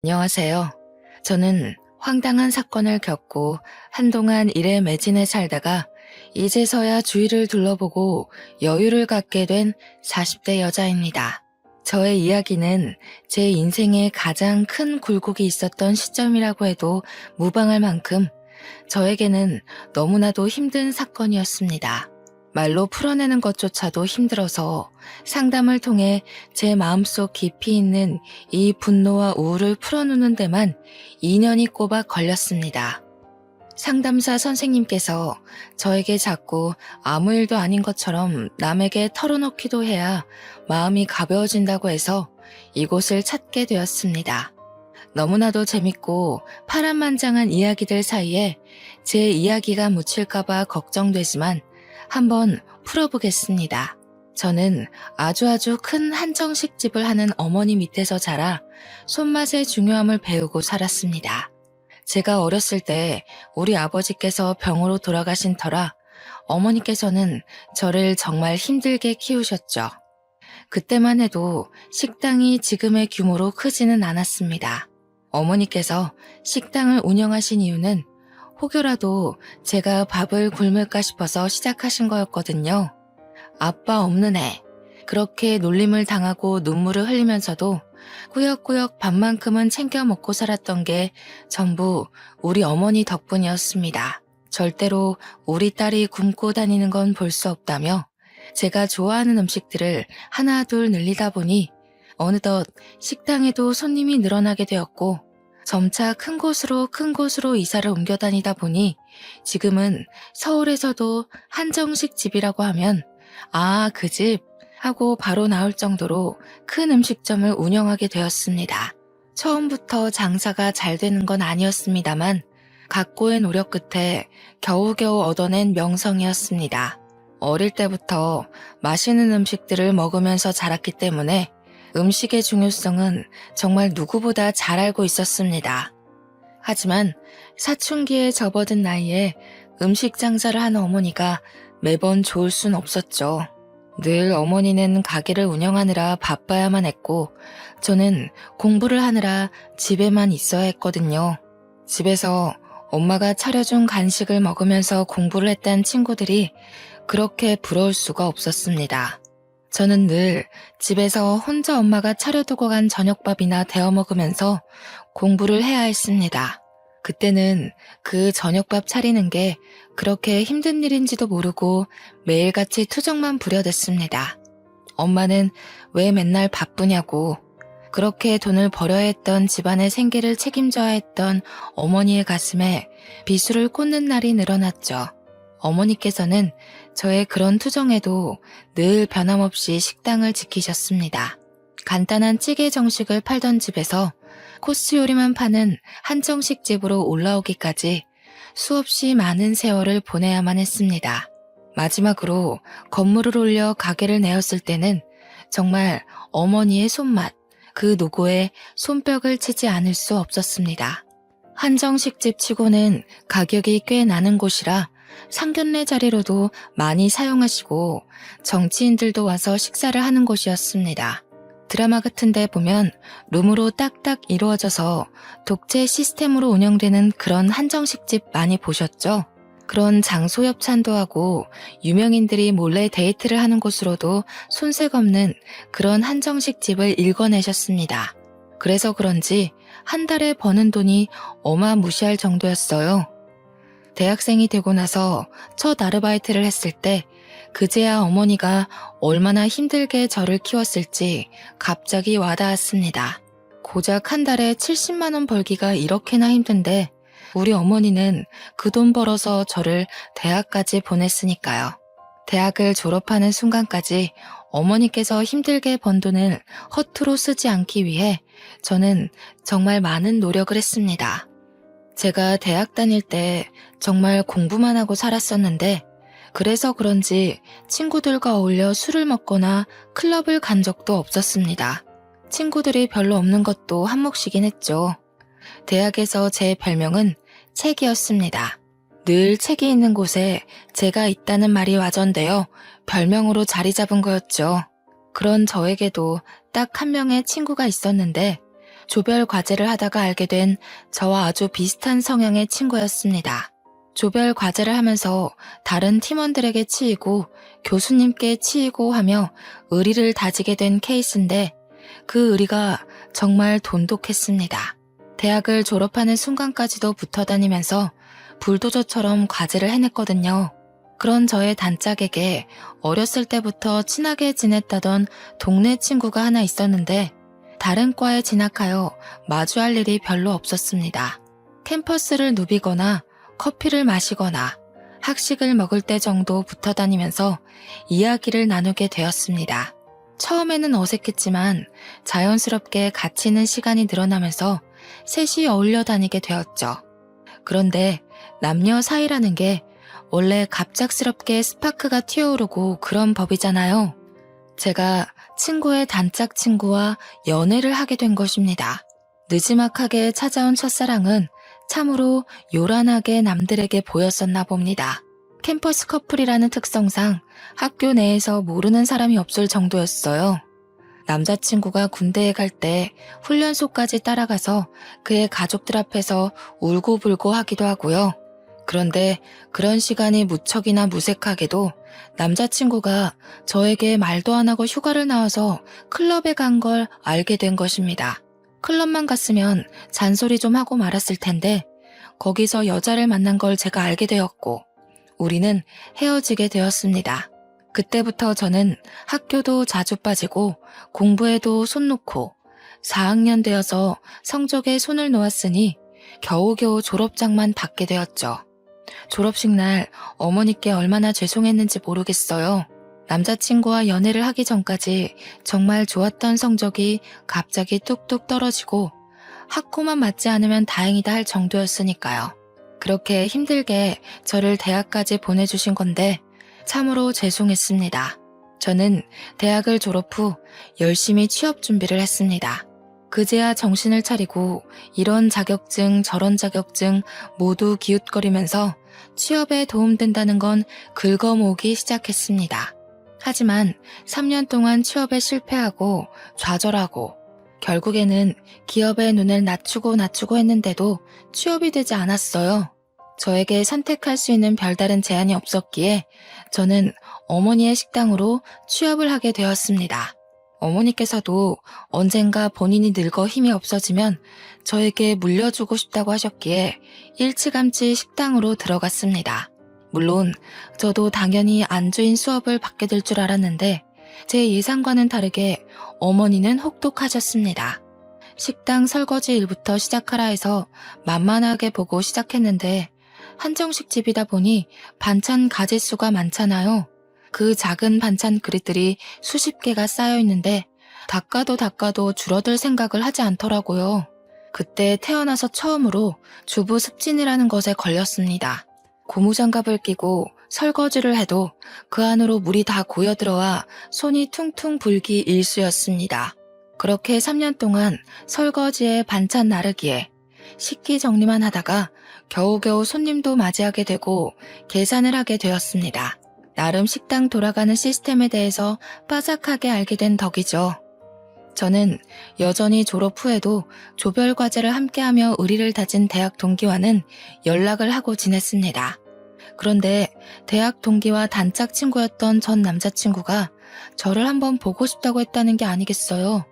안녕하세요. 저는 황당한 사건을 겪고 한동안 일에 매진해 살다가 이제서야 주위를 둘러보고 여유를 갖게 된 40대 여자입니다. 저의 이야기는 제 인생에 가장 큰 굴곡이 있었던 시점이라고 해도 무방할 만큼 저에게는 너무나도 힘든 사건이었습니다. 말로 풀어내는 것조차도 힘들어서 상담을 통해 제 마음속 깊이 있는 이 분노와 우울을 풀어놓는 데만 2년이 꼬박 걸렸습니다. 상담사 선생님께서 저에게 자꾸 아무 일도 아닌 것처럼 남에게 털어놓기도 해야 마음이 가벼워진다고 해서 이곳을 찾게 되었습니다. 너무나도 재밌고 파란만장한 이야기들 사이에 제 이야기가 묻힐까봐 걱정되지만 한번 풀어보겠습니다. 저는 아주 큰 한정식 집을 하는 어머니 밑에서 자라 손맛의 중요함을 배우고 살았습니다. 제가 어렸을 때 우리 아버지께서 병으로 돌아가신 터라 어머니께서는 저를 정말 힘들게 키우셨죠. 그때만 해도 식당이 지금의 규모로 크지는 않았습니다. 어머니께서 식당을 운영하신 이유는 혹여라도 제가 밥을 굶을까 싶어서 시작하신 거였거든요. 아빠 없는 애. 그렇게 놀림을 당하고 눈물을 흘리면서도 꾸역꾸역 밥만큼은 챙겨 먹고 살았던 게 전부 우리 어머니 덕분이었습니다. 절대로 우리 딸이 굶고 다니는 건 볼 수 없다며 제가 좋아하는 음식들을 하나 둘 늘리다 보니 어느덧 식당에도 손님이 늘어나게 되었고 점차 큰 곳으로 이사를 옮겨 다니다 보니 지금은 서울에서도 한정식 집이라고 하면 아, 그 집 하고 바로 나올 정도로 큰 음식점을 운영하게 되었습니다. 처음부터 장사가 잘 되는 건 아니었습니다만 각고의 노력 끝에 겨우겨우 얻어낸 명성이었습니다. 어릴 때부터 맛있는 음식들을 먹으면서 자랐기 때문에 음식의 중요성은 정말 누구보다 잘 알고 있었습니다. 하지만 사춘기에 접어든 나이에 음식 장사를 하는 어머니가 매번 좋을 순 없었죠. 늘 어머니는 가게를 운영하느라 바빠야만 했고 저는 공부를 하느라 집에만 있어야 했거든요. 집에서 엄마가 차려준 간식을 먹으면서 공부를 했다는 친구들이 그렇게 부러울 수가 없었습니다. 저는 늘 집에서 혼자 엄마가 차려두고 간 저녁밥이나 데워 먹으면서 공부를 해야 했습니다. 그때는 그 저녁밥 차리는 게 그렇게 힘든 일인지도 모르고 매일같이 투정만 부려댔습니다. 엄마는 왜 맨날 바쁘냐고, 그렇게 돈을 벌어야 했던 집안의 생계를 책임져야 했던 어머니의 가슴에 비수를 꽂는 날이 늘어났죠. 어머니께서는 저의 그런 투정에도 늘 변함없이 식당을 지키셨습니다. 간단한 찌개 정식을 팔던 집에서 코스 요리만 파는 한정식 집으로 올라오기까지 수없이 많은 세월을 보내야만 했습니다. 마지막으로 건물을 올려 가게를 내었을 때는 정말 어머니의 손맛, 그 노고에 손뼉을 치지 않을 수 없었습니다. 한정식집 치고는 가격이 꽤 나는 곳이라 상견례 자리로도 많이 사용하시고 정치인들도 와서 식사를 하는 곳이었습니다. 드라마 같은 데 보면 룸으로 딱딱 이루어져서 독재 시스템으로 운영되는 그런 한정식집 많이 보셨죠? 그런 장소 협찬도 하고 유명인들이 몰래 데이트를 하는 곳으로도 손색 없는 그런 한정식 집을 일궈내셨습니다. 그래서 그런지 한 달에 버는 돈이 어마무시할 정도였어요. 대학생이 되고 나서 첫 아르바이트를 했을 때 그제야 어머니가 얼마나 힘들게 저를 키웠을지 갑자기 와닿았습니다. 고작 한 달에 70만 원 벌기가 이렇게나 힘든데 우리 어머니는 그 돈 벌어서 저를 대학까지 보냈으니까요. 대학을 졸업하는 순간까지 어머니께서 힘들게 번 돈을 허투루 쓰지 않기 위해 저는 정말 많은 노력을 했습니다. 제가 대학 다닐 때 정말 공부만 하고 살았었는데 그래서 그런지 친구들과 어울려 술을 먹거나 클럽을 간 적도 없었습니다. 친구들이 별로 없는 것도 한몫이긴 했죠. 대학에서 제 별명은 책이었습니다. 늘 책이 있는 곳에 제가 있다는 말이 와전되어 별명으로 자리 잡은 거였죠. 그런 저에게도 딱 한 명의 친구가 있었는데 조별 과제를 하다가 알게 된 저와 아주 비슷한 성향의 친구였습니다. 조별 과제를 하면서 다른 팀원들에게 치이고 교수님께 치이고 하며 의리를 다지게 된 케이스인데 그 의리가 정말 돈독했습니다. 대학을 졸업하는 순간까지도 붙어 다니면서 불도저처럼 과제를 해냈거든요. 그런 저의 단짝에게 어렸을 때부터 친하게 지냈다던 동네 친구가 하나 있었는데 다른 과에 진학하여 마주할 일이 별로 없었습니다. 캠퍼스를 누비거나 커피를 마시거나 학식을 먹을 때 정도 붙어 다니면서 이야기를 나누게 되었습니다. 처음에는 어색했지만 자연스럽게 같이 있는 시간이 늘어나면서 셋이 어울려 다니게 되었죠. 그런데 남녀 사이라는 게 원래 갑작스럽게 스파크가 튀어오르고 그런 법이잖아요. 제가 친구의 단짝 친구와 연애를 하게 된 것입니다. 느지막하게 찾아온 첫사랑은 참으로 요란하게 남들에게 보였었나 봅니다. 캠퍼스 커플이라는 특성상 학교 내에서 모르는 사람이 없을 정도였어요. 남자친구가 군대에 갈 때 훈련소까지 따라가서 그의 가족들 앞에서 울고불고 하기도 하고요. 그런데 그런 시간이 무척이나 무색하게도 남자친구가 저에게 말도 안 하고 휴가를 나와서 클럽에 간 걸 알게 된 것입니다. 클럽만 갔으면 잔소리 좀 하고 말았을 텐데 거기서 여자를 만난 걸 제가 알게 되었고 우리는 헤어지게 되었습니다. 그때부터 저는 학교도 자주 빠지고 공부에도 손 놓고 4학년 되어서 성적에 손을 놓았으니 겨우겨우 졸업장만 받게 되었죠. 졸업식 날 어머니께 얼마나 죄송했는지 모르겠어요. 남자친구와 연애를 하기 전까지 정말 좋았던 성적이 갑자기 뚝뚝 떨어지고 학고만 맞지 않으면 다행이다 할 정도였으니까요. 그렇게 힘들게 저를 대학까지 보내주신 건데 참으로 죄송했습니다. 저는 대학을 졸업 후 열심히 취업 준비를 했습니다. 그제야 정신을 차리고 이런 자격증 저런 자격증 모두 기웃거리면서 취업에 도움된다는 건 긁어모으기 시작했습니다. 하지만 3년 동안 취업에 실패하고 좌절하고 결국에는 기업의 눈을 낮추고 했는데도 취업이 되지 않았어요. 저에게 선택할 수 있는 별다른 제한이 없었기에 저는 어머니의 식당으로 취업을 하게 되었습니다. 어머니께서도 언젠가 본인이 늙어 힘이 없어지면 저에게 물려주고 싶다고 하셨기에 일찌감치 식당으로 들어갔습니다. 물론 저도 당연히 안주인 수업을 받게 될 줄 알았는데 제 예상과는 다르게 어머니는 혹독하셨습니다. 식당 설거지 일부터 시작하라 해서 만만하게 보고 시작했는데 한정식 집이다 보니 반찬 가짓수가 많잖아요. 그 작은 반찬 그릇들이 수십 개가 쌓여 있는데 닦아도 줄어들 생각을 하지 않더라고요. 그때 태어나서 처음으로 주부 습진이라는 것에 걸렸습니다. 고무장갑을 끼고 설거지를 해도 그 안으로 물이 다 고여들어와 손이 퉁퉁 불기 일쑤였습니다. 그렇게 3년 동안 설거지에 반찬 나르기에 식기 정리만 하다가 겨우겨우 손님도 맞이하게 되고 계산을 하게 되었습니다. 나름 식당 돌아가는 시스템에 대해서 빠삭하게 알게 된 덕이죠. 저는 여전히 졸업 후에도 조별 과제를 함께하며 의리를 다진 대학 동기와는 연락을 하고 지냈습니다. 그런데 대학 동기와 단짝 친구였던 전 남자친구가 저를 한번 보고 싶다고 했다는 게 아니겠어요.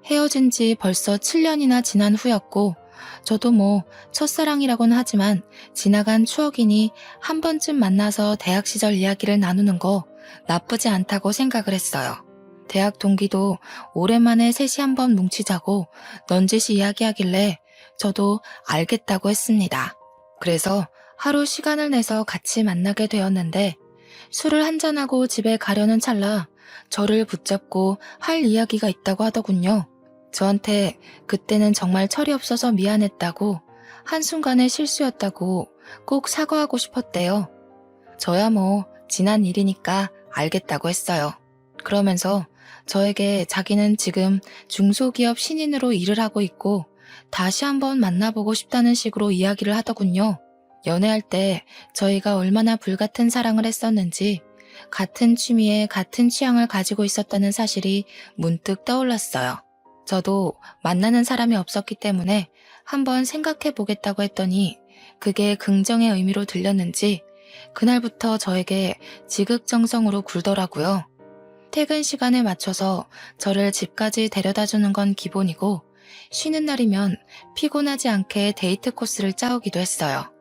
헤어진 지 벌써 7년이나 지난 후였고 저도 뭐 첫사랑이라고는 하지만 지나간 추억이니 한 번쯤 만나서 대학 시절 이야기를 나누는 거 나쁘지 않다고 생각을 했어요. 대학 동기도 오랜만에 셋이 한번 뭉치자고 넌지시 이야기하길래 저도 알겠다고 했습니다. 그래서 하루 시간을 내서 같이 만나게 되었는데 술을 한잔하고 집에 가려는 찰나 저를 붙잡고 할 이야기가 있다고 하더군요. 저한테 그때는 정말 철이 없어서 미안했다고 한순간의 실수였다고 꼭 사과하고 싶었대요. 저야 뭐 지난 일이니까 알겠다고 했어요. 그러면서 저에게 자기는 지금 중소기업 신인으로 일을 하고 있고 다시 한번 만나보고 싶다는 식으로 이야기를 하더군요. 연애할 때 저희가 얼마나 불같은 사랑을 했었는지 같은 취미에 같은 취향을 가지고 있었다는 사실이 문득 떠올랐어요. 저도 만나는 사람이 없었기 때문에 한번 생각해 보겠다고 했더니 그게 긍정의 의미로 들렸는지 그날부터 저에게 지극정성으로 굴더라고요. 퇴근 시간에 맞춰서 저를 집까지 데려다 주는 건 기본이고 쉬는 날이면 피곤하지 않게 데이트 코스를 짜오기도 했어요.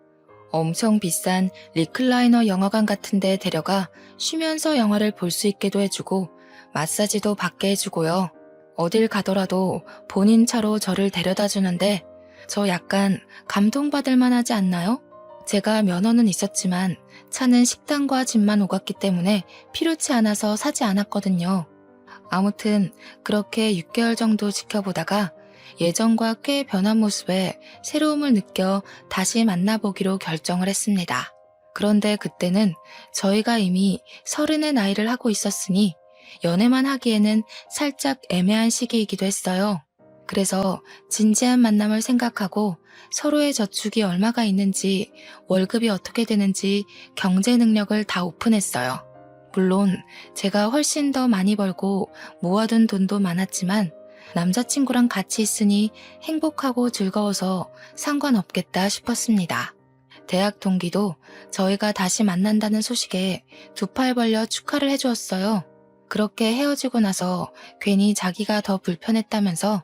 엄청 비싼 리클라이너 영화관 같은 데 데려가 쉬면서 영화를 볼 수 있게도 해주고 마사지도 받게 해주고요. 어딜 가더라도 본인 차로 저를 데려다 주는데 저 약간 감동받을 만하지 않나요? 제가 면허는 있었지만 차는 식당과 집만 오갔기 때문에 필요치 않아서 사지 않았거든요. 아무튼 그렇게 6개월 정도 지켜보다가 예전과 꽤 변한 모습에 새로움을 느껴 다시 만나보기로 결정을 했습니다. 그런데 그때는 저희가 이미 30의 나이를 하고 있었으니 연애만 하기에는 살짝 애매한 시기이기도 했어요. 그래서 진지한 만남을 생각하고 서로의 저축이 얼마가 있는지, 월급이 어떻게 되는지 경제 능력을 다 오픈했어요. 물론 제가 훨씬 더 많이 벌고 모아둔 돈도 많았지만 남자친구랑 같이 있으니 행복하고 즐거워서 상관없겠다 싶었습니다. 대학 동기도 저희가 다시 만난다는 소식에 두 팔 벌려 축하를 해주었어요. 그렇게 헤어지고 나서 괜히 자기가 더 불편했다면서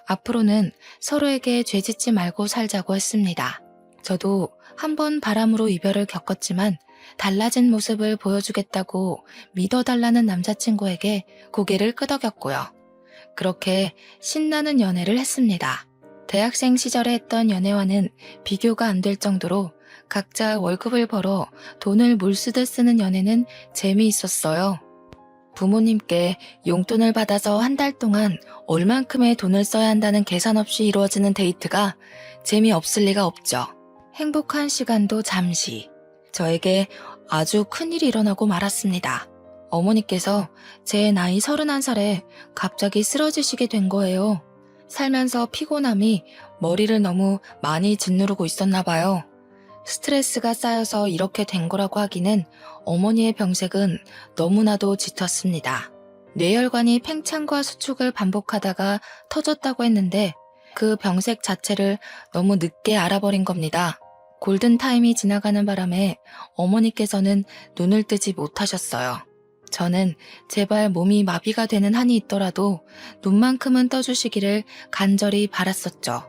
앞으로는 서로에게 죄짓지 말고 살자고 했습니다. 저도 한번 바람으로 이별을 겪었지만 달라진 모습을 보여주겠다고 믿어달라는 남자친구에게 고개를 끄덕였고요. 그렇게 신나는 연애를 했습니다. 대학생 시절에 했던 연애와는 비교가 안 될 정도로 각자 월급을 벌어 돈을 물쓰듯 쓰는 연애는 재미있었어요. 부모님께 용돈을 받아서 한 달 동안 얼만큼의 돈을 써야 한다는 계산 없이 이루어지는 데이트가 재미없을 리가 없죠. 행복한 시간도 잠시. 저에게 아주 큰일이 일어나고 말았습니다. 어머니께서 제 나이 31살에 갑자기 쓰러지시게 된 거예요. 살면서 피곤함이 머리를 너무 많이 짓누르고 있었나 봐요. 스트레스가 쌓여서 이렇게 된 거라고 하기는 어머니의 병색은 너무나도 짙었습니다. 뇌혈관이 팽창과 수축을 반복하다가 터졌다고 했는데 그 병색 자체를 너무 늦게 알아버린 겁니다. 골든타임이 지나가는 바람에 어머니께서는 눈을 뜨지 못하셨어요. 저는 제발 몸이 마비가 되는 한이 있더라도 눈만큼은 떠주시기를 간절히 바랐었죠.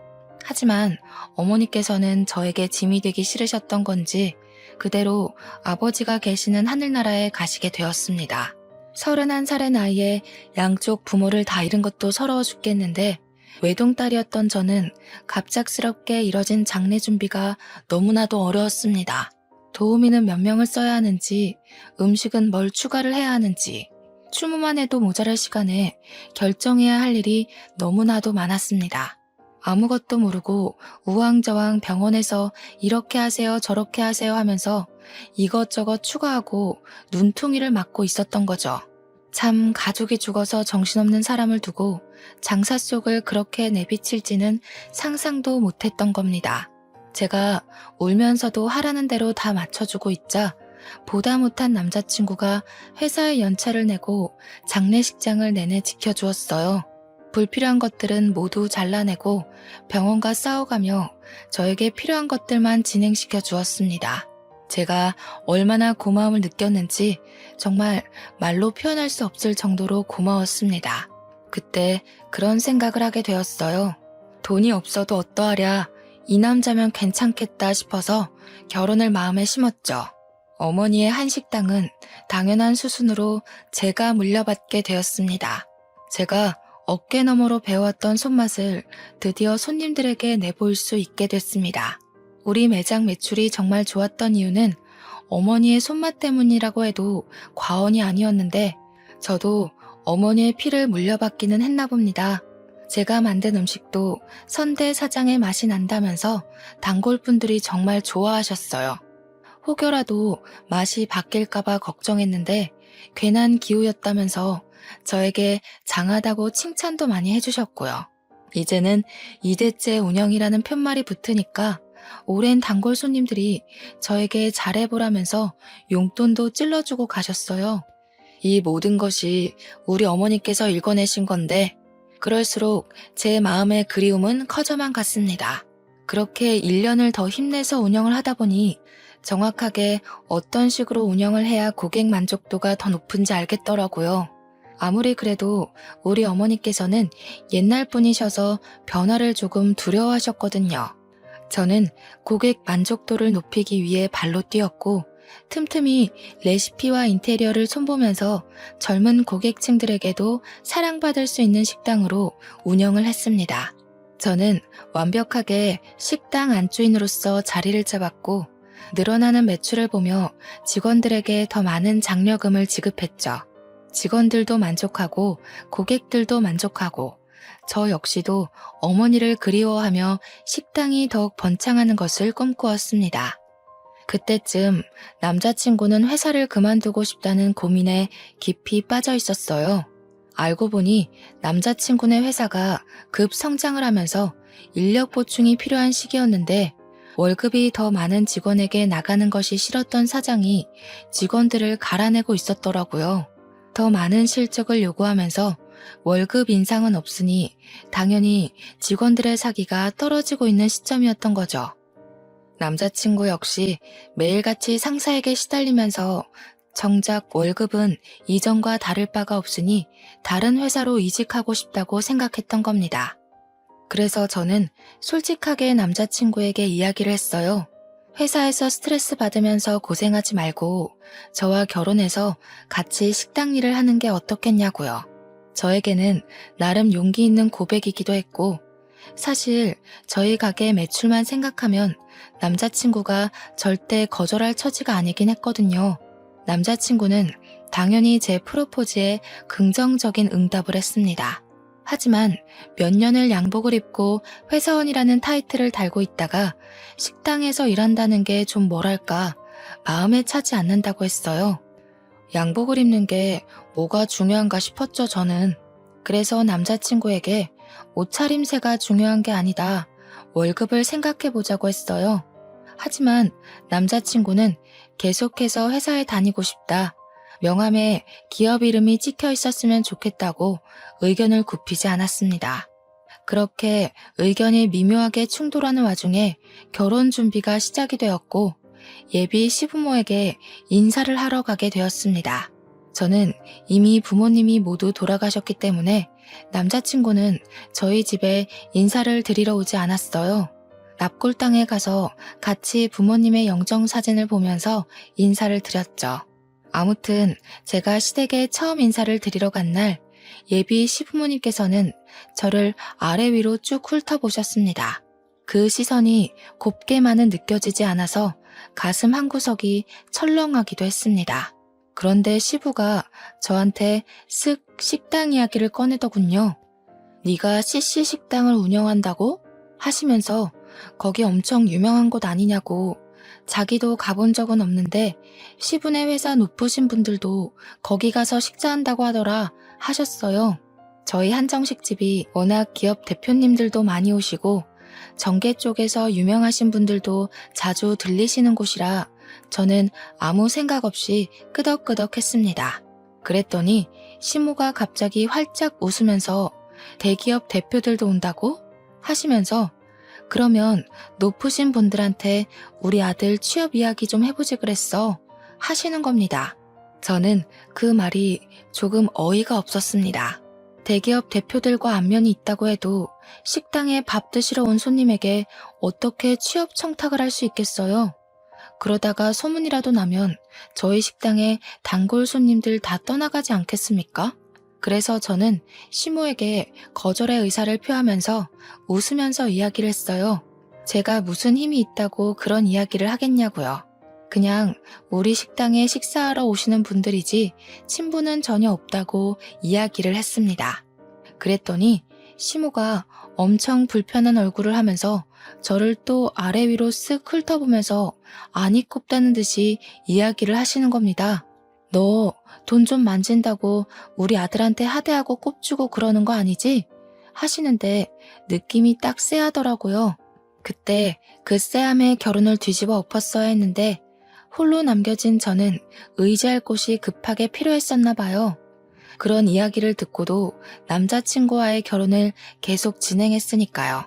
하지만 어머니께서는 저에게 짐이 되기 싫으셨던 건지 그대로 아버지가 계시는 하늘나라에 가시게 되었습니다. 31살의 나이에 양쪽 부모를 다 잃은 것도 서러워 죽겠는데 외동딸이었던 저는 갑작스럽게 이뤄진 장례 준비가 너무나도 어려웠습니다. 도우미는 몇 명을 써야 하는지, 음식은 뭘 추가를 해야 하는지, 추모만 해도 모자랄 시간에 결정해야 할 일이 너무나도 많았습니다. 아무것도 모르고 우왕좌왕 병원에서 이렇게 하세요 저렇게 하세요 하면서 이것저것 추가하고 눈퉁이를 맞고 있었던 거죠. 참 가족이 죽어서 정신없는 사람을 두고 장사 속을 그렇게 내비칠지는 상상도 못했던 겁니다. 제가 울면서도 하라는 대로 다 맞춰주고 있자 보다 못한 남자친구가 회사에 연차를 내고 장례식장을 내내 지켜주었어요. 불필요한 것들은 모두 잘라내고 병원과 싸워가며 저에게 필요한 것들만 진행시켜 주었습니다. 제가 얼마나 고마움을 느꼈는지 정말 말로 표현할 수 없을 정도로 고마웠습니다. 그때 그런 생각을 하게 되었어요. 돈이 없어도 어떠하랴, 이 남자면 괜찮겠다 싶어서 결혼을 마음에 심었죠. 어머니의 한식당은 당연한 수순으로 제가 물려받게 되었습니다. 제가 어깨너머로 배워왔던 손맛을 드디어 손님들에게 내보일 수 있게 됐습니다. 우리 매장 매출이 정말 좋았던 이유는 어머니의 손맛 때문이라고 해도 과언이 아니었는데 저도 어머니의 피를 물려받기는 했나 봅니다. 제가 만든 음식도 선대 사장의 맛이 난다면서 단골분들이 정말 좋아하셨어요. 혹여라도 맛이 바뀔까봐 걱정했는데 괜한 기우였다면서 저에게 장하다고 칭찬도 많이 해주셨고요. 이제는 2대째 운영이라는 편말이 붙으니까 오랜 단골 손님들이 저에게 잘해보라면서 용돈도 찔러주고 가셨어요. 이 모든 것이 우리 어머니께서 읽어내신 건데 그럴수록 제 마음의 그리움은 커져만 갔습니다. 그렇게 1년을 더 힘내서 운영을 하다 보니 정확하게 어떤 식으로 운영을 해야 고객 만족도가 더 높은지 알겠더라고요. 아무리 그래도 우리 어머니께서는 옛날 분이셔서 변화를 조금 두려워하셨거든요. 저는 고객 만족도를 높이기 위해 발로 뛰었고 틈틈이 레시피와 인테리어를 손보면서 젊은 고객층들에게도 사랑받을 수 있는 식당으로 운영을 했습니다. 저는 완벽하게 식당 안주인으로서 자리를 잡았고 늘어나는 매출을 보며 직원들에게 더 많은 장려금을 지급했죠. 직원들도 만족하고 고객들도 만족하고 저 역시도 어머니를 그리워하며 식당이 더욱 번창하는 것을 꿈꾸었습니다. 그때쯤 남자친구는 회사를 그만두고 싶다는 고민에 깊이 빠져 있었어요. 알고 보니 남자친구네 회사가 급 성장을 하면서 인력 보충이 필요한 시기였는데 월급이 더 많은 직원에게 나가는 것이 싫었던 사장이 직원들을 갈아내고 있었더라고요. 더 많은 실적을 요구하면서 월급 인상은 없으니 당연히 직원들의 사기가 떨어지고 있는 시점이었던 거죠. 남자친구 역시 매일같이 상사에게 시달리면서 정작 월급은 이전과 다를 바가 없으니 다른 회사로 이직하고 싶다고 생각했던 겁니다. 그래서 저는 솔직하게 남자친구에게 이야기를 했어요. 회사에서 스트레스 받으면서 고생하지 말고 저와 결혼해서 같이 식당 일을 하는 게 어떻겠냐고요. 저에게는 나름 용기 있는 고백이기도 했고 사실 저희 가게 매출만 생각하면 남자친구가 절대 거절할 처지가 아니긴 했거든요. 남자친구는 당연히 제 프로포즈에 긍정적인 응답을 했습니다. 하지만 몇 년을 양복을 입고 회사원이라는 타이틀을 달고 있다가 식당에서 일한다는 게 좀 뭐랄까 마음에 차지 않는다고 했어요. 양복을 입는 게 뭐가 중요한가 싶었죠, 저는. 그래서 남자친구에게 옷차림새가 중요한 게 아니다. 월급을 생각해보자고 했어요. 하지만 남자친구는 계속해서 회사에 다니고 싶다. 명함에 기업 이름이 찍혀 있었으면 좋겠다고 의견을 굽히지 않았습니다. 그렇게 의견이 미묘하게 충돌하는 와중에 결혼 준비가 시작이 되었고 예비 시부모에게 인사를 하러 가게 되었습니다. 저는 이미 부모님이 모두 돌아가셨기 때문에 남자친구는 저희 집에 인사를 드리러 오지 않았어요. 납골당에 가서 같이 부모님의 영정사진을 보면서 인사를 드렸죠. 아무튼 제가 시댁에 처음 인사를 드리러 간 날 예비 시부모님께서는 저를 아래 위로 쭉 훑어보셨습니다. 그 시선이 곱게만은 느껴지지 않아서 가슴 한구석이 철렁하기도 했습니다. 그런데 시부가 저한테 쓱 식당 이야기를 꺼내더군요. 네가 CC 식당을 운영한다고? 하시면서 거기 엄청 유명한 곳 아니냐고. 자기도 가본 적은 없는데 시부네 회사 높으신 분들도 거기 가서 식사한다고 하더라 하셨어요. 저희 한정식집이 워낙 기업 대표님들도 많이 오시고 정계 쪽에서 유명하신 분들도 자주 들리시는 곳이라 저는 아무 생각 없이 끄덕끄덕했습니다. 그랬더니 시모가 갑자기 활짝 웃으면서 대기업 대표들도 온다고? 하시면서 그러면 높으신 분들한테 우리 아들 취업 이야기 좀 해보지 그랬어 하시는 겁니다. 저는 그 말이 조금 어이가 없었습니다. 대기업 대표들과 안면이 있다고 해도 식당에 밥 드시러 온 손님에게 어떻게 취업 청탁을 할 수 있겠어요? 그러다가 소문이라도 나면 저희 식당에 단골 손님들 다 떠나가지 않겠습니까? 그래서 저는 시모에게 거절의 의사를 표하면서 웃으면서 이야기를 했어요. 제가 무슨 힘이 있다고 그런 이야기를 하겠냐고요. 그냥 우리 식당에 식사하러 오시는 분들이지 친분은 전혀 없다고 이야기를 했습니다. 그랬더니 시모가 엄청 불편한 얼굴을 하면서 저를 또 아래 위로 쓱 훑어보면서 안이 꼽다는 듯이 이야기를 하시는 겁니다. 너 돈 좀 만진다고 우리 아들한테 하대하고 꼽주고 그러는 거 아니지? 하시는데 느낌이 딱 쎄하더라고요. 그때 그 쎄함에 결혼을 뒤집어 엎었어야 했는데 홀로 남겨진 저는 의지할 곳이 급하게 필요했었나 봐요. 그런 이야기를 듣고도 남자친구와의 결혼을 계속 진행했으니까요.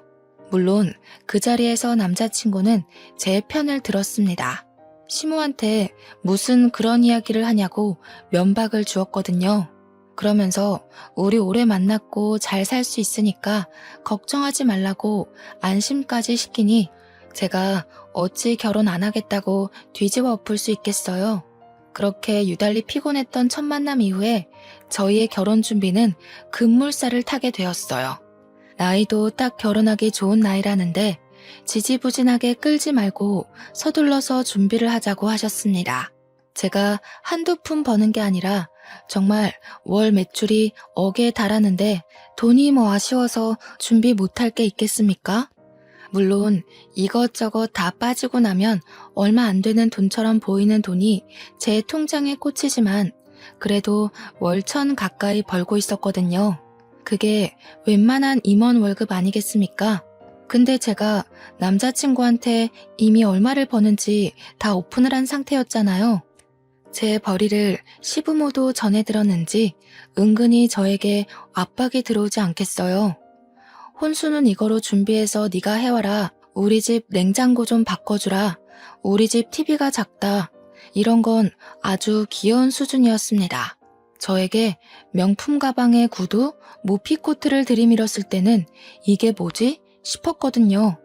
물론 그 자리에서 남자친구는 제 편을 들었습니다. 시모한테 무슨 그런 이야기를 하냐고 면박을 주었거든요. 그러면서 우리 오래 만났고 잘 살 수 있으니까 걱정하지 말라고 안심까지 시키니 제가 어찌 결혼 안 하겠다고 뒤집어 엎을 수 있겠어요. 그렇게 유달리 피곤했던 첫 만남 이후에 저희의 결혼 준비는 급물살을 타게 되었어요. 나이도 딱 결혼하기 좋은 나이라는데 지지부진하게 끌지 말고 서둘러서 준비를 하자고 하셨습니다. 제가 한두 푼 버는 게 아니라 정말 월 매출이 억에 달하는데 돈이 뭐 아쉬워서 준비 못할 게 있겠습니까? 물론 이것저것 다 빠지고 나면 얼마 안 되는 돈처럼 보이는 돈이 제 통장에 꽂히지만 그래도 월 1,000 가까이 벌고 있었거든요. 그게 웬만한 임원 월급 아니겠습니까? 근데 제가 남자친구한테 이미 얼마를 버는지 다 오픈을 한 상태였잖아요. 제 벌이를 시부모도 전해 들었는지 은근히 저에게 압박이 들어오지 않겠어요. 혼수는 이거로 준비해서 네가 해와라. 우리 집 냉장고 좀 바꿔주라. 우리 집 TV가 작다. 이런 건 아주 귀여운 수준이었습니다. 저에게 명품 가방에 구두, 모피코트를 들이밀었을 때는 이게 뭐지? 싶었거든요.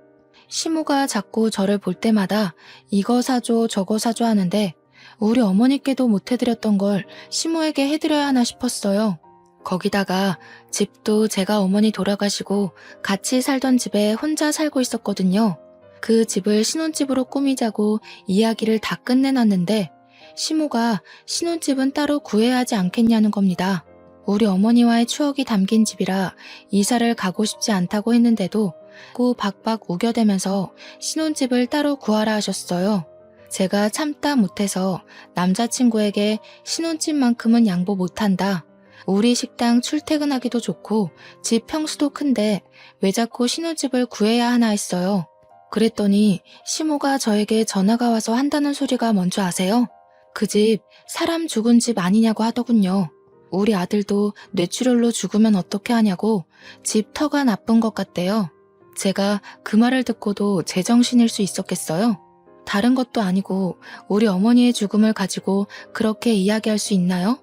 시모가 자꾸 저를 볼 때마다 이거 사줘 저거 사줘 하는데 우리 어머니께도 못 해드렸던 걸 시모에게 해드려야 하나 싶었어요. 거기다가 집도 제가 어머니 돌아가시고 같이 살던 집에 혼자 살고 있었거든요. 그 집을 신혼집으로 꾸미자고 이야기를 다 끝내놨는데 시모가 신혼집은 따로 구해야 하지 않겠냐는 겁니다. 우리 어머니와의 추억이 담긴 집이라 이사를 가고 싶지 않다고 했는데도 꾸 박박 우겨대면서 신혼집을 따로 구하라 하셨어요. 제가 참다 못해서 남자친구에게 신혼집만큼은 양보 못한다. 우리 식당 출퇴근하기도 좋고 집 평수도 큰데 왜 자꾸 신혼집을 구해야 하나 했어요. 그랬더니 시모가 저에게 전화가 와서 한다는 소리가 뭔지 아세요? 그 집 사람 죽은 집 아니냐고 하더군요. 우리 아들도 뇌출혈로 죽으면 어떻게 하냐고 집 터가 나쁜 것 같대요. 제가 그 말을 듣고도 제정신일 수 있었겠어요? 다른 것도 아니고 우리 어머니의 죽음을 가지고 그렇게 이야기할 수 있나요?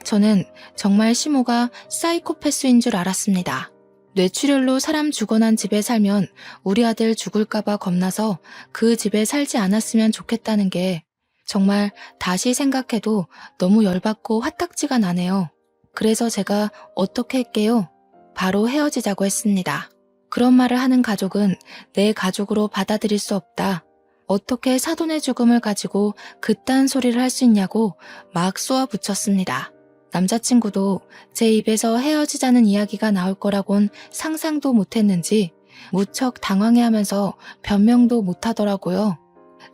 저는 정말 시모가 사이코패스인 줄 알았습니다. 뇌출혈로 사람 죽어난 집에 살면 우리 아들 죽을까봐 겁나서 그 집에 살지 않았으면 좋겠다는 게 정말 다시 생각해도 너무 열받고 화딱지가 나네요. 그래서 제가 어떻게 할게요? 바로 헤어지자고 했습니다. 그런 말을 하는 가족은 내 가족으로 받아들일 수 없다. 어떻게 사돈의 죽음을 가지고 그딴 소리를 할 수 있냐고 막 쏘아붙였습니다. 남자친구도 제 입에서 헤어지자는 이야기가 나올 거라곤 상상도 못했는지 무척 당황해하면서 변명도 못하더라고요.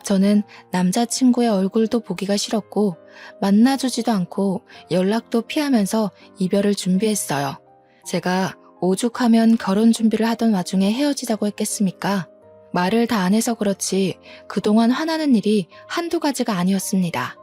저는 남자친구의 얼굴도 보기가 싫었고 만나주지도 않고 연락도 피하면서 이별을 준비했어요. 제가 오죽하면 결혼 준비를 하던 와중에 헤어지자고 했겠습니까? 말을 다 안 해서 그렇지 그동안 화나는 일이 한두 가지가 아니었습니다.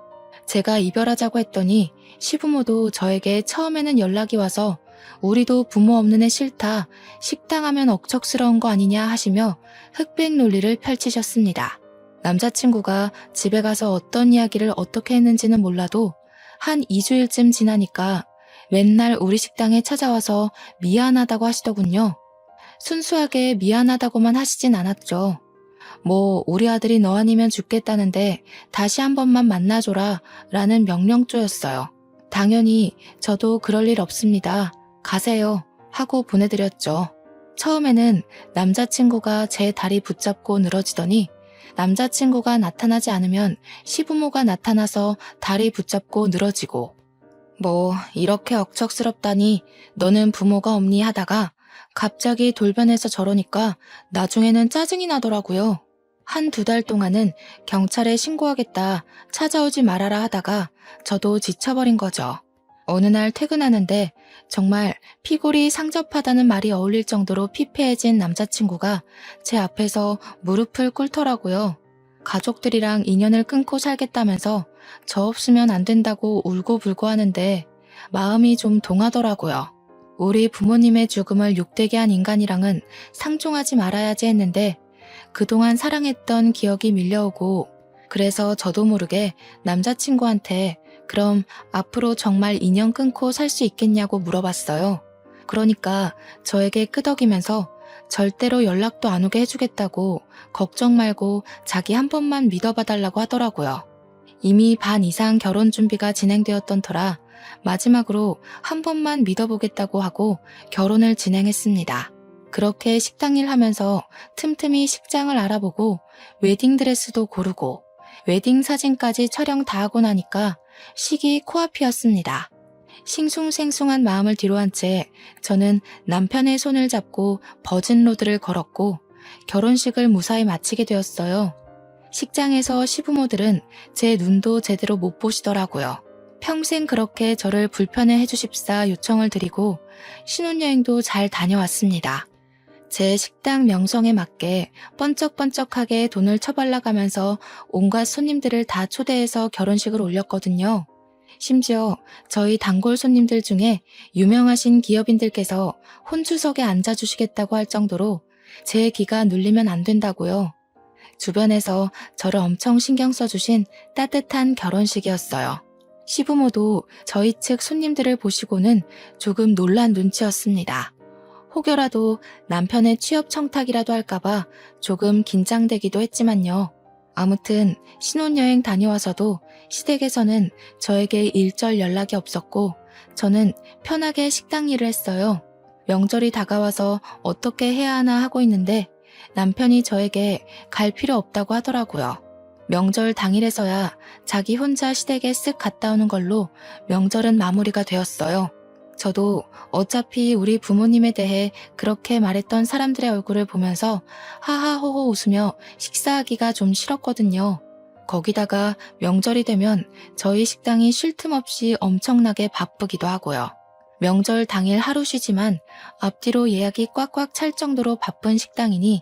제가 이별하자고 했더니 시부모도 저에게 처음에는 연락이 와서 우리도 부모 없는 애 싫다, 식당하면 억척스러운 거 아니냐 하시며 흑백 논리를 펼치셨습니다. 남자친구가 집에 가서 어떤 이야기를 어떻게 했는지는 몰라도 한 2주일쯤 지나니까 맨날 우리 식당에 찾아와서 미안하다고 하시더군요. 순수하게 미안하다고만 하시진 않았죠. 뭐 우리 아들이 너 아니면 죽겠다는데 다시 한 번만 만나줘라 라는 명령조였어요. 당연히 저도 그럴 일 없습니다. 가세요 하고 보내드렸죠. 처음에는 남자친구가 제 다리 붙잡고 늘어지더니 남자친구가 나타나지 않으면 시부모가 나타나서 다리 붙잡고 늘어지고 뭐 이렇게 억척스럽다니 너는 부모가 없니 하다가 갑자기 돌변해서 저러니까 나중에는 짜증이 나더라고요. 한두 달 동안은 경찰에 신고하겠다, 찾아오지 말아라 하다가 저도 지쳐버린 거죠. 어느 날 퇴근하는데 정말 피골이 상접하다는 말이 어울릴 정도로 피폐해진 남자친구가 제 앞에서 무릎을 꿇더라고요. 가족들이랑 인연을 끊고 살겠다면서 저 없으면 안 된다고 울고불고 하는데 마음이 좀 동하더라고요. 우리 부모님의 죽음을 욕되게 한 인간이랑은 상종하지 말아야지 했는데 그동안 사랑했던 기억이 밀려오고 그래서 저도 모르게 남자친구한테 그럼 앞으로 정말 인연 끊고 살 수 있겠냐고 물어봤어요. 그러니까 저에게 끄덕이면서 절대로 연락도 안 오게 해주겠다고 걱정 말고 자기 한 번만 믿어봐달라고 하더라고요. 이미 반 이상 결혼 준비가 진행되었던 터라 마지막으로 한 번만 믿어보겠다고 하고 결혼을 진행했습니다. 그렇게 식당 일 하면서 틈틈이 식장을 알아보고 웨딩드레스도 고르고 웨딩 사진까지 촬영 다 하고 나니까 시기 코앞이었습니다. 싱숭생숭한 마음을 뒤로한 채 저는 남편의 손을 잡고 버진로드를 걸었고 결혼식을 무사히 마치게 되었어요. 식장에서 시부모들은 제 눈도 제대로 못 보시더라고요. 평생 그렇게 저를 불편해 해주십사 요청을 드리고 신혼여행도 잘 다녀왔습니다. 제 식당 명성에 맞게 번쩍번쩍하게 돈을 처발라가면서 온갖 손님들을 다 초대해서 결혼식을 올렸거든요. 심지어 저희 단골 손님들 중에 유명하신 기업인들께서 혼주석에 앉아주시겠다고 할 정도로 제 기가 눌리면 안 된다고요. 주변에서 저를 엄청 신경 써주신 따뜻한 결혼식이었어요. 시부모도 저희 측 손님들을 보시고는 조금 놀란 눈치였습니다. 혹여라도 남편의 취업 청탁이라도 할까봐 조금 긴장되기도 했지만요. 아무튼 신혼여행 다녀와서도 시댁에서는 저에게 일절 연락이 없었고 저는 편하게 식당 일을 했어요. 명절이 다가와서 어떻게 해야 하나 하고 있는데 남편이 저에게 갈 필요 없다고 하더라고요. 명절 당일에서야 자기 혼자 시댁에 쓱 갔다 오는 걸로 명절은 마무리가 되었어요. 저도 어차피 우리 부모님에 대해 그렇게 말했던 사람들의 얼굴을 보면서 하하호호 웃으며 식사하기가 좀 싫었거든요. 거기다가 명절이 되면 저희 식당이 쉴 틈 없이 엄청나게 바쁘기도 하고요. 명절 당일 하루 쉬지만 앞뒤로 예약이 꽉꽉 찰 정도로 바쁜 식당이니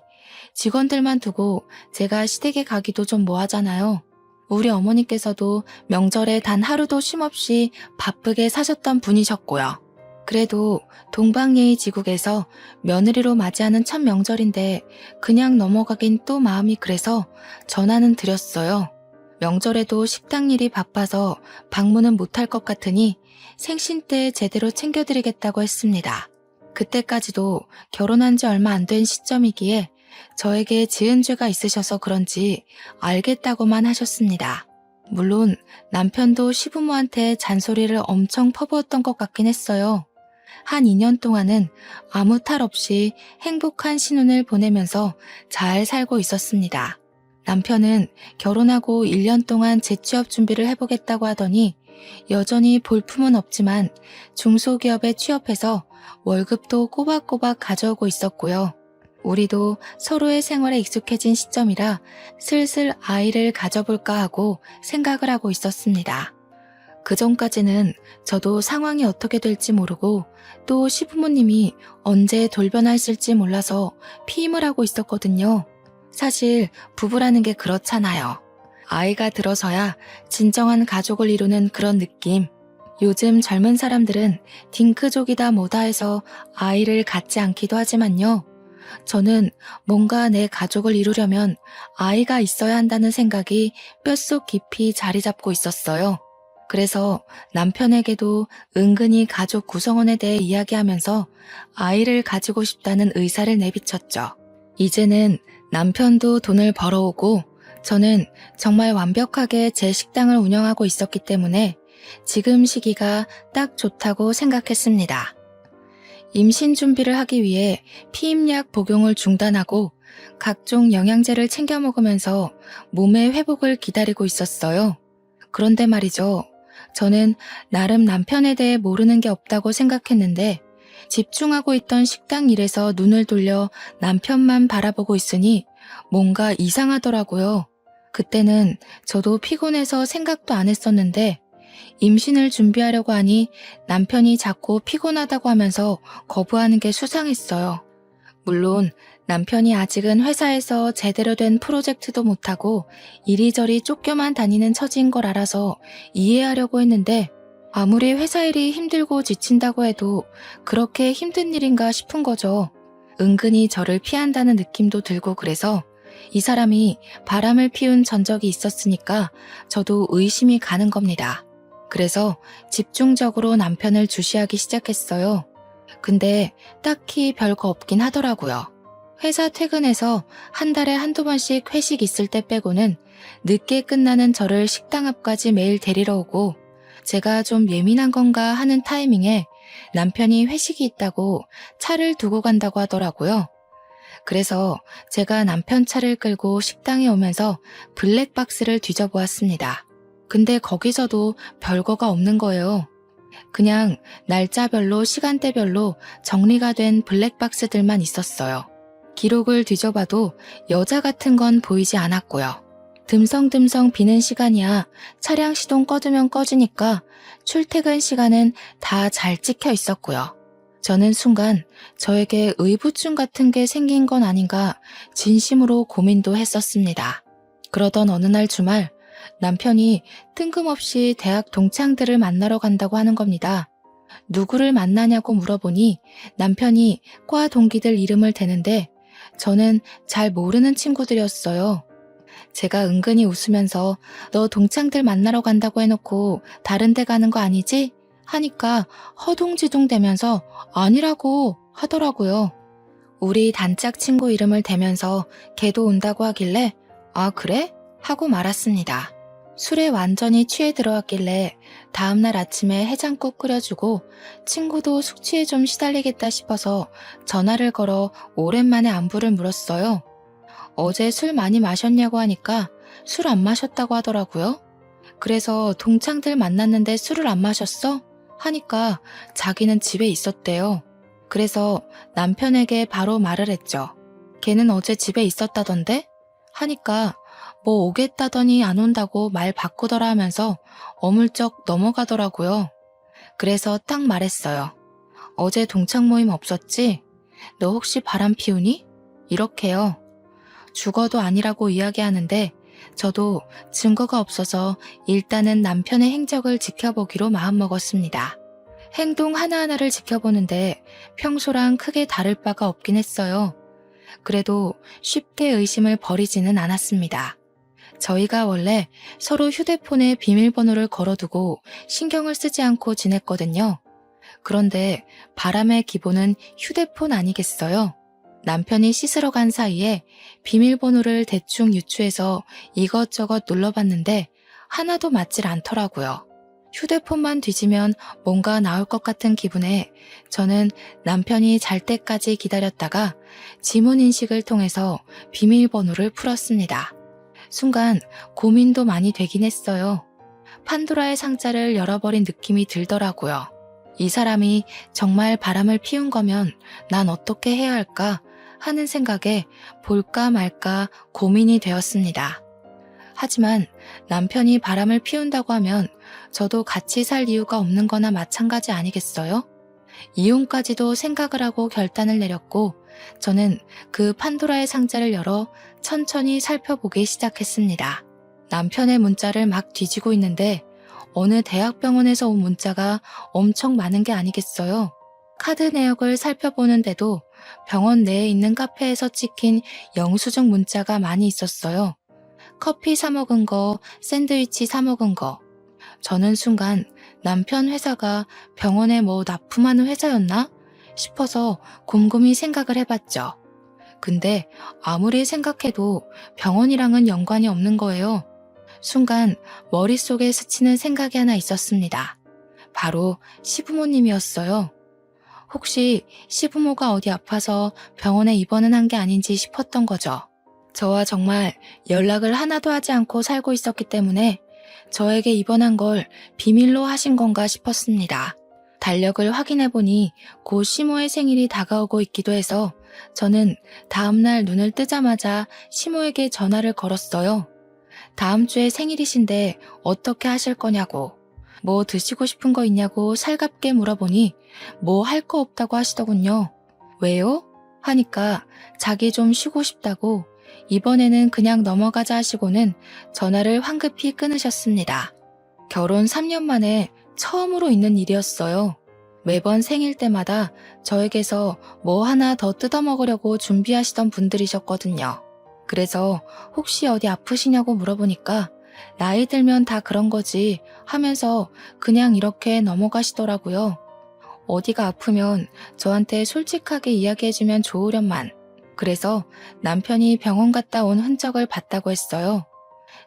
직원들만 두고 제가 시댁에 가기도 좀 뭐하잖아요. 우리 어머니께서도 명절에 단 하루도 쉼없이 바쁘게 사셨던 분이셨고요. 그래도 동방예의지국에서 며느리로 맞이하는 첫 명절인데 그냥 넘어가긴 또 마음이 그래서 전화는 드렸어요. 명절에도 식당 일이 바빠서 방문은 못할 것 같으니 생신 때 제대로 챙겨드리겠다고 했습니다. 그때까지도 결혼한 지 얼마 안 된 시점이기에 저에게 지은 죄가 있으셔서 그런지 알겠다고만 하셨습니다. 물론 남편도 시부모한테 잔소리를 엄청 퍼부었던 것 같긴 했어요. 한 2년 동안은 아무 탈 없이 행복한 신혼을 보내면서 잘 살고 있었습니다. 남편은 결혼하고 1년 동안 재취업 준비를 해보겠다고 하더니 여전히 볼품은 없지만 중소기업에 취업해서 월급도 꼬박꼬박 가져오고 있었고요. 우리도 서로의 생활에 익숙해진 시점이라 슬슬 아이를 가져볼까 하고 생각을 하고 있었습니다. 그 전까지는 저도 상황이 어떻게 될지 모르고 또 시부모님이 언제 돌변하실지 몰라서 피임을 하고 있었거든요. 사실 부부라는 게 그렇잖아요. 아이가 들어서야 진정한 가족을 이루는 그런 느낌. 요즘 젊은 사람들은 딩크족이다 뭐다 해서 아이를 갖지 않기도 하지만요. 저는 뭔가 내 가족을 이루려면 아이가 있어야 한다는 생각이 뼛속 깊이 자리 잡고 있었어요. 그래서 남편에게도 은근히 가족 구성원에 대해 이야기하면서 아이를 가지고 싶다는 의사를 내비쳤죠. 이제는 남편도 돈을 벌어오고 저는 정말 완벽하게 제 식당을 운영하고 있었기 때문에 지금 시기가 딱 좋다고 생각했습니다. 임신 준비를 하기 위해 피임약 복용을 중단하고 각종 영양제를 챙겨 먹으면서 몸의 회복을 기다리고 있었어요. 그런데 말이죠. 저는 나름 남편에 대해 모르는 게 없다고 생각했는데 집중하고 있던 식당 일에서 눈을 돌려 남편만 바라보고 있으니 뭔가 이상하더라고요. 그때는 저도 피곤해서 생각도 안 했었는데 임신을 준비하려고 하니 남편이 자꾸 피곤하다고 하면서 거부하는 게 수상했어요. 물론 남편이 아직은 회사에서 제대로 된 프로젝트도 못하고 이리저리 쫓겨만 다니는 처지인 걸 알아서 이해하려고 했는데 아무리 회사 일이 힘들고 지친다고 해도 그렇게 힘든 일인가 싶은 거죠. 은근히 저를 피한다는 느낌도 들고 그래서 이 사람이 바람을 피운 전적이 있었으니까 저도 의심이 가는 겁니다. 그래서 집중적으로 남편을 주시하기 시작했어요. 근데 딱히 별거 없긴 하더라고요. 회사 퇴근해서 한 달에 한두 번씩 회식 있을 때 빼고는 늦게 끝나는 저를 식당 앞까지 매일 데리러 오고 제가 좀 예민한 건가 하는 타이밍에 남편이 회식이 있다고 차를 두고 간다고 하더라고요. 그래서 제가 남편 차를 끌고 식당에 오면서 블랙박스를 뒤져보았습니다. 근데 거기서도 별거가 없는 거예요. 그냥 날짜별로 시간대별로 정리가 된 블랙박스들만 있었어요. 기록을 뒤져봐도 여자 같은 건 보이지 않았고요. 듬성듬성 비는 시간이야 차량 시동 꺼두면 꺼지니까 출퇴근 시간은 다 잘 찍혀 있었고요. 저는 순간 저에게 의부증 같은 게 생긴 건 아닌가 진심으로 고민도 했었습니다. 그러던 어느 날 주말 남편이 뜬금없이 대학 동창들을 만나러 간다고 하는 겁니다. 누구를 만나냐고 물어보니 남편이 과 동기들 이름을 대는데 저는 잘 모르는 친구들이었어요. 제가 은근히 웃으면서 너 동창들 만나러 간다고 해놓고 다른 데 가는 거 아니지? 하니까 허둥지둥 대면서 아니라고 하더라고요. 우리 단짝 친구 이름을 대면서 걔도 온다고 하길래 아 그래? 하고 말았습니다. 술에 완전히 취해 들어왔길래 다음날 아침에 해장국 끓여주고 친구도 숙취에 좀 시달리겠다 싶어서 전화를 걸어 오랜만에 안부를 물었어요. 어제 술 많이 마셨냐고 하니까 술 안 마셨다고 하더라고요. 그래서 동창들 만났는데 술을 안 마셨어? 하니까 자기는 집에 있었대요. 그래서 남편에게 바로 말을 했죠. 걔는 어제 집에 있었다던데? 하니까 뭐 오겠다더니 안 온다고 말 바꾸더라 하면서 어물쩍 넘어가더라고요. 그래서 딱 말했어요. 어제 동창 모임 없었지? 너 혹시 바람 피우니? 이렇게요. 죽어도 아니라고 이야기하는데 저도 증거가 없어서 일단은 남편의 행적을 지켜보기로 마음먹었습니다. 행동 하나하나를 지켜보는데 평소랑 크게 다를 바가 없긴 했어요. 그래도 쉽게 의심을 버리지는 않았습니다. 저희가 원래 서로 휴대폰에 비밀번호를 걸어두고 신경을 쓰지 않고 지냈거든요. 그런데 바람의 기본은 휴대폰 아니겠어요? 남편이 씻으러 간 사이에 비밀번호를 대충 유추해서 이것저것 눌러봤는데 하나도 맞질 않더라고요. 휴대폰만 뒤지면 뭔가 나올 것 같은 기분에 저는 남편이 잘 때까지 기다렸다가 지문 인식을 통해서 비밀번호를 풀었습니다. 순간 고민도 많이 되긴 했어요. 판도라의 상자를 열어버린 느낌이 들더라고요. 이 사람이 정말 바람을 피운 거면 난 어떻게 해야 할까 하는 생각에 볼까 말까 고민이 되었습니다. 하지만 남편이 바람을 피운다고 하면 저도 같이 살 이유가 없는 거나 마찬가지 아니겠어요? 이혼까지도 생각을 하고 결단을 내렸고 저는 그 판도라의 상자를 열어 천천히 살펴보기 시작했습니다. 남편의 문자를 막 뒤지고 있는데 어느 대학병원에서 온 문자가 엄청 많은 게 아니겠어요? 카드 내역을 살펴보는데도 병원 내에 있는 카페에서 찍힌 영수증 문자가 많이 있었어요. 커피 사 먹은 거, 샌드위치 사 먹은 거. 저는 순간 남편 회사가 병원에 뭐 납품하는 회사였나 싶어서 곰곰이 생각을 해봤죠. 근데 아무리 생각해도 병원이랑은 연관이 없는 거예요. 순간 머릿속에 스치는 생각이 하나 있었습니다. 바로 시부모님이었어요. 혹시 시부모가 어디 아파서 병원에 입원은 한 게 아닌지 싶었던 거죠. 저와 정말 연락을 하나도 하지 않고 살고 있었기 때문에 저에게 입원한 걸 비밀로 하신 건가 싶었습니다. 달력을 확인해보니 곧 시모의 생일이 다가오고 있기도 해서 저는 다음날 눈을 뜨자마자 시모에게 전화를 걸었어요. 다음 주에 생일이신데 어떻게 하실 거냐고, 뭐 드시고 싶은 거 있냐고 살갑게 물어보니 뭐 할 거 없다고 하시더군요. 왜요? 하니까 자기 좀 쉬고 싶다고 이번에는 그냥 넘어가자 하시고는 전화를 황급히 끊으셨습니다. 결혼 3년 만에 처음으로 있는 일이었어요. 매번 생일 때마다 저에게서 뭐 하나 더 뜯어먹으려고 준비하시던 분들이셨거든요. 그래서 혹시 어디 아프시냐고 물어보니까 나이 들면 다 그런 거지 하면서 그냥 이렇게 넘어가시더라고요. 어디가 아프면 저한테 솔직하게 이야기해주면 좋으련만. 그래서 남편이 병원 갔다 온 흔적을 봤다고 했어요.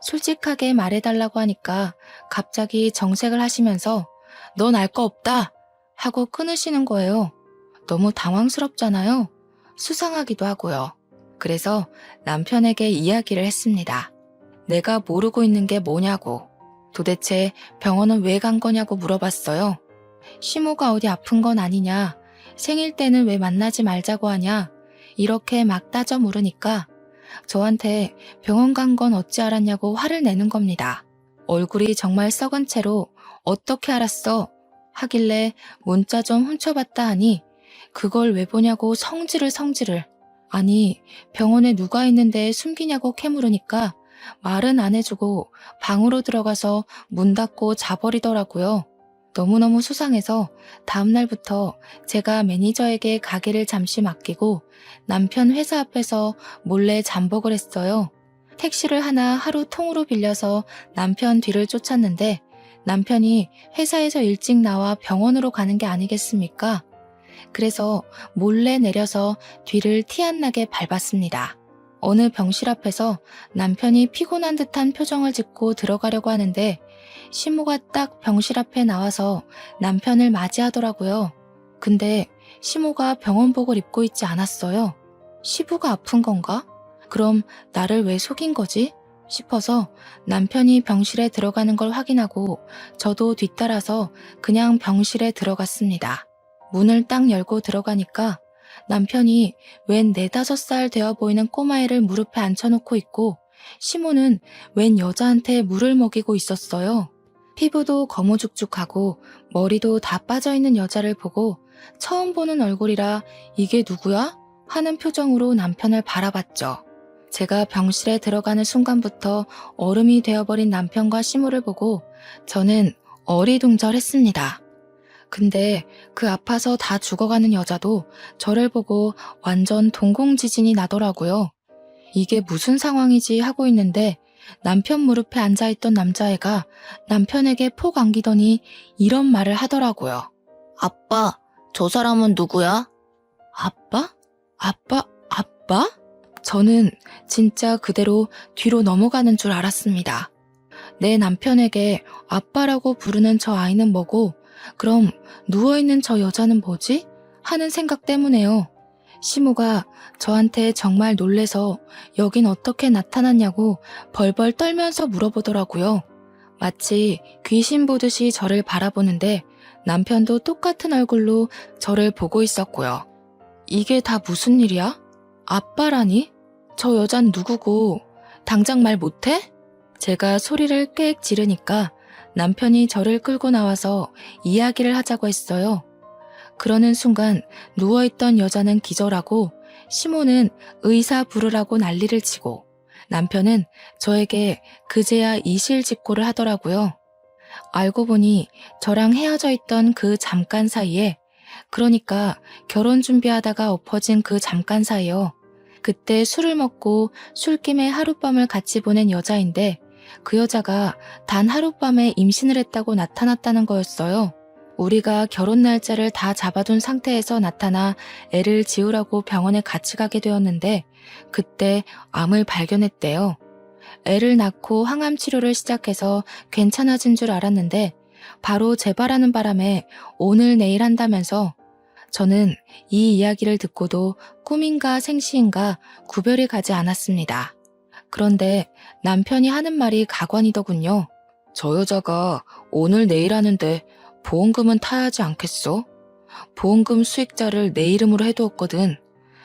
솔직하게 말해달라고 하니까 갑자기 정색을 하시면서 넌 알 거 없다 하고 끊으시는 거예요. 너무 당황스럽잖아요. 수상하기도 하고요. 그래서 남편에게 이야기를 했습니다. 내가 모르고 있는 게 뭐냐고. 도대체 병원은 왜 간 거냐고 물어봤어요. 시모가 어디 아픈 건 아니냐. 생일 때는 왜 만나지 말자고 하냐. 이렇게 막 따져 물으니까 저한테 병원 간 건 어찌 알았냐고 화를 내는 겁니다. 얼굴이 정말 썩은 채로 어떻게 알았어? 하길래 문자 좀 훔쳐봤다 하니 그걸 왜 보냐고 성질을. 아니 병원에 누가 있는데 숨기냐고 캐물으니까 말은 안 해주고 방으로 들어가서 문 닫고 자버리더라고요. 너무너무 수상해서 다음날부터 제가 매니저에게 가게를 잠시 맡기고 남편 회사 앞에서 몰래 잠복을 했어요. 택시를 하나 하루 통으로 빌려서 남편 뒤를 쫓았는데 남편이 회사에서 일찍 나와 병원으로 가는 게 아니겠습니까? 그래서 몰래 내려서 뒤를 티 안 나게 밟았습니다. 어느 병실 앞에서 남편이 피곤한 듯한 표정을 짓고 들어가려고 하는데 시모가 딱 병실 앞에 나와서 남편을 맞이하더라고요. 근데 시모가 병원복을 입고 있지 않았어요. 시부가 아픈 건가? 그럼 나를 왜 속인 거지? 싶어서 남편이 병실에 들어가는 걸 확인하고 저도 뒤따라서 그냥 병실에 들어갔습니다. 문을 딱 열고 들어가니까 남편이 웬 4~5살 되어 보이는 꼬마애를 무릎에 앉혀놓고 있고 시모는 웬 여자한테 물을 먹이고 있었어요. 피부도 거무죽죽하고 머리도 다 빠져있는 여자를 보고 처음 보는 얼굴이라 이게 누구야? 하는 표정으로 남편을 바라봤죠. 제가 병실에 들어가는 순간부터 얼음이 되어버린 남편과 시모를 보고 저는 어리둥절했습니다. 근데 그 아파서 다 죽어가는 여자도 저를 보고 완전 동공지진이 나더라고요. 이게 무슨 상황이지 하고 있는데 남편 무릎에 앉아있던 남자애가 남편에게 폭 안기더니 이런 말을 하더라고요. 아빠, 저 사람은 누구야? 아빠? 아빠? 저는 진짜 그대로 뒤로 넘어가는 줄 알았습니다. 내 남편에게 아빠라고 부르는 저 아이는 뭐고 그럼 누워있는 저 여자는 뭐지? 하는 생각 때문에요. 시모가 저한테 정말 놀래서 여긴 어떻게 나타났냐고 벌벌 떨면서 물어보더라고요. 마치 귀신 보듯이 저를 바라보는데 남편도 똑같은 얼굴로 저를 보고 있었고요. 이게 다 무슨 일이야? 아빠라니? 저 여잔 누구고 당장 말 못해? 제가 소리를 꽥 지르니까 남편이 저를 끌고 나와서 이야기를 하자고 했어요. 그러는 순간 누워있던 여자는 기절하고 시모는 의사 부르라고 난리를 치고 남편은 저에게 그제야 이실직고를 하더라고요. 알고 보니 저랑 헤어져 있던 그 잠깐 사이에 그러니까 결혼 준비하다가 엎어진 그 잠깐 사이요. 그때 술을 먹고 술김에 하룻밤을 같이 보낸 여자인데 그 여자가 단 하룻밤에 임신을 했다고 나타났다는 거였어요. 우리가 결혼 날짜를 다 잡아둔 상태에서 나타나 애를 지우라고 병원에 같이 가게 되었는데 그때 암을 발견했대요. 애를 낳고 항암 치료를 시작해서 괜찮아진 줄 알았는데 바로 재발하는 바람에 오늘 내일 한다면서 저는 이 이야기를 듣고도 꿈인가 생시인가 구별이 가지 않았습니다. 그런데 남편이 하는 말이 가관이더군요. 저 여자가 오늘 내일 하는데 보험금은 타야 하지 않겠어? 보험금 수익자를 내 이름으로 해두었거든.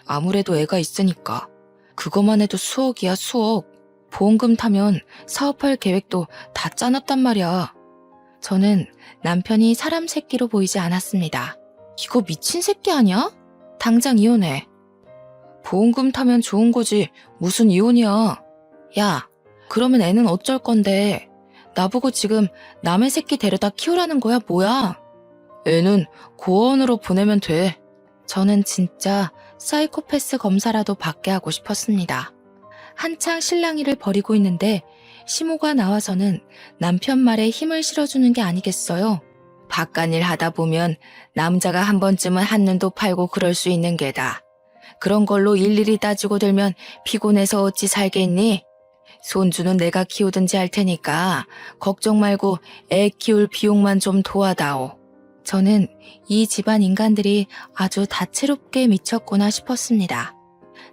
아무래도 애가 있으니까. 그것만 해도 수억이야, 수억. 보험금 타면 사업할 계획도 다 짜놨단 말이야. 저는 남편이 사람 새끼로 보이지 않았습니다. 이거 미친 새끼 아니야? 당장 이혼해. 보험금 타면 좋은 거지 무슨 이혼이야. 야, 그러면 애는 어쩔 건데. 나보고 지금 남의 새끼 데려다 키우라는 거야, 뭐야? 애는 고아원으로 보내면 돼. 저는 진짜 사이코패스 검사라도 받게 하고 싶었습니다. 한창 실랑이를 벌이고 있는데 시모가 나와서는 남편 말에 힘을 실어주는 게 아니겠어요. 바깥일 하다 보면 남자가 한 번쯤은 한눈도 팔고 그럴 수 있는 게다. 그런 걸로 일일이 따지고 들면 피곤해서 어찌 살겠니? 손주는 내가 키우든지 할 테니까 걱정 말고 애 키울 비용만 좀 도와다오. 저는 이 집안 인간들이 아주 다채롭게 미쳤구나 싶었습니다.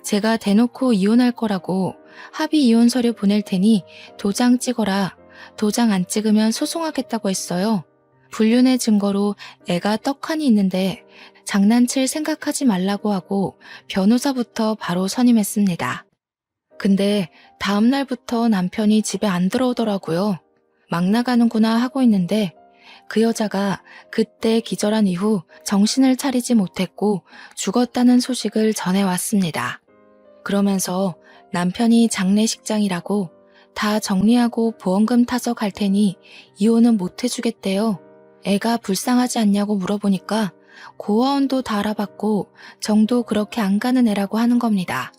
제가 대놓고 이혼할 거라고 합의 이혼 서류 보낼 테니 도장 찍어라. 도장 안 찍으면 소송하겠다고 했어요. 불륜의 증거로 애가 떡하니 있는데 장난칠 생각하지 말라고 하고 변호사부터 바로 선임했습니다. 근데 다음 날부터 남편이 집에 안 들어오더라고요. 막 나가는구나 하고 있는데 그 여자가 그때 기절한 이후 정신을 차리지 못했고 죽었다는 소식을 전해왔습니다. 그러면서 남편이 장례식장이라고 다 정리하고 보험금 타서 갈 테니 이혼은 못 해주겠대요. 애가 불쌍하지 않냐고 물어보니까 고아원도 다 알아봤고 정도 그렇게 안 가는 애라고 하는 겁니다.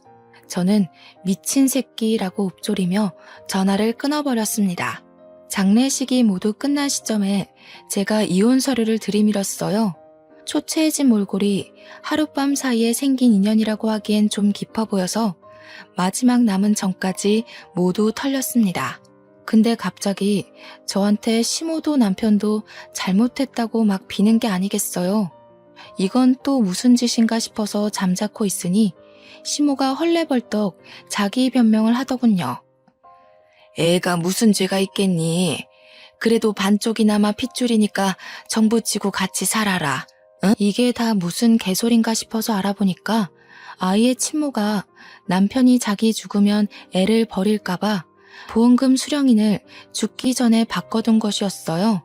저는 미친 새끼라고 읊조리며 전화를 끊어버렸습니다. 장례식이 모두 끝난 시점에 제가 이혼 서류를 들이밀었어요. 초췌해진 몰골이 하룻밤 사이에 생긴 인연이라고 하기엔 좀 깊어 보여서 마지막 남은 정까지 모두 털렸습니다. 근데 갑자기 저한테 시모도 남편도 잘못했다고 막 비는 게 아니겠어요. 이건 또 무슨 짓인가 싶어서 잠자코 있으니 시모가 헐레벌떡 자기 변명을 하더군요. 애가 무슨 죄가 있겠니? 그래도 반쪽이나마 핏줄이니까 정부 치고 같이 살아라. 응? 이게 다 무슨 개소린가 싶어서 알아보니까 아이의 친모가 남편이 자기 죽으면 애를 버릴까봐 보험금 수령인을 죽기 전에 바꿔둔 것이었어요.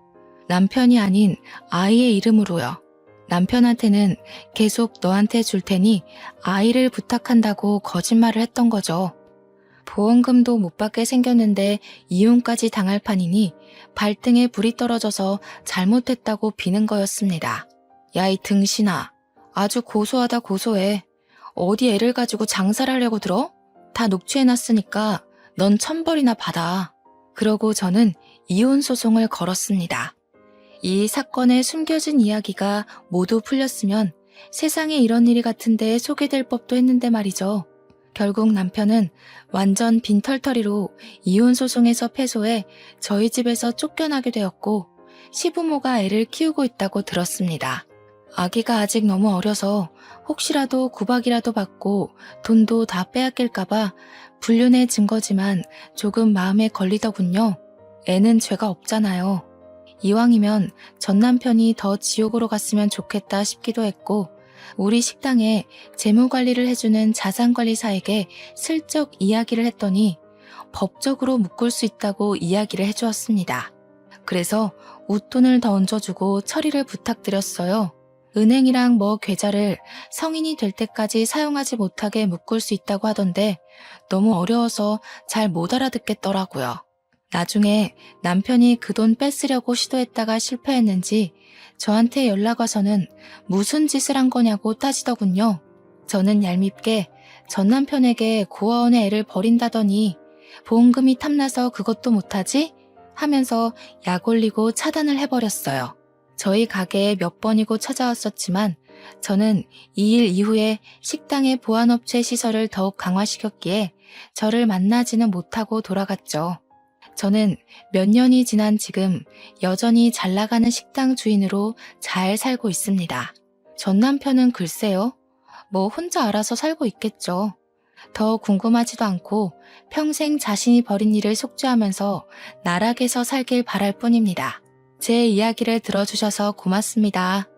남편이 아닌 아이의 이름으로요. 남편한테는 계속 너한테 줄 테니 아이를 부탁한다고 거짓말을 했던 거죠. 보험금도 못 받게 생겼는데 이혼까지 당할 판이니 발등에 불이 떨어져서 잘못했다고 비는 거였습니다. 야, 이 등신아. 아주 고소하다 고소해. 어디 애를 가지고 장사를 하려고 들어? 다 녹취해놨으니까 넌 1,000벌이나 받아. 그러고 저는 이혼 소송을 걸었습니다. 이 사건의 숨겨진 이야기가 모두 풀렸으면 세상에 이런 일이 같은데 소개될 법도 했는데 말이죠. 결국 남편은 완전 빈털터리로 이혼 소송에서 패소해 저희 집에서 쫓겨나게 되었고 시부모가 애를 키우고 있다고 들었습니다. 아기가 아직 너무 어려서 혹시라도 구박이라도 받고 돈도 다 빼앗길까봐 불륜의 증거지만 조금 마음에 걸리더군요. 애는 죄가 없잖아요. 이왕이면 전 남편이 더 지옥으로 갔으면 좋겠다 싶기도 했고 우리 식당에 재무관리를 해주는 자산관리사에게 슬쩍 이야기를 했더니 법적으로 묶을 수 있다고 이야기를 해주었습니다. 그래서 웃돈을 더 얹어주고 처리를 부탁드렸어요. 은행이랑 계좌를 성인이 될 때까지 사용하지 못하게 묶을 수 있다고 하던데 너무 어려워서 잘 못 알아듣겠더라고요. 나중에 남편이 그 돈 뺏으려고 시도했다가 실패했는지 저한테 연락 와서는 무슨 짓을 한 거냐고 따지더군요. 저는 얄밉게 전 남편에게 고아원에 애를 버린다더니 보험금이 탐나서 그것도 못하지? 하면서 약 올리고 차단을 해버렸어요. 저희 가게에 몇 번이고 찾아왔었지만 저는 이 일 이후에 식당의 보안업체 시설을 더욱 강화시켰기에 저를 만나지는 못하고 돌아갔죠. 저는 몇 년이 지난 지금 여전히 잘 나가는 식당 주인으로 잘 살고 있습니다. 전 남편은 글쎄요. 혼자 알아서 살고 있겠죠. 더 궁금하지도 않고 평생 자신이 벌인 일을 속죄하면서 나락에서 살길 바랄 뿐입니다. 제 이야기를 들어주셔서 고맙습니다.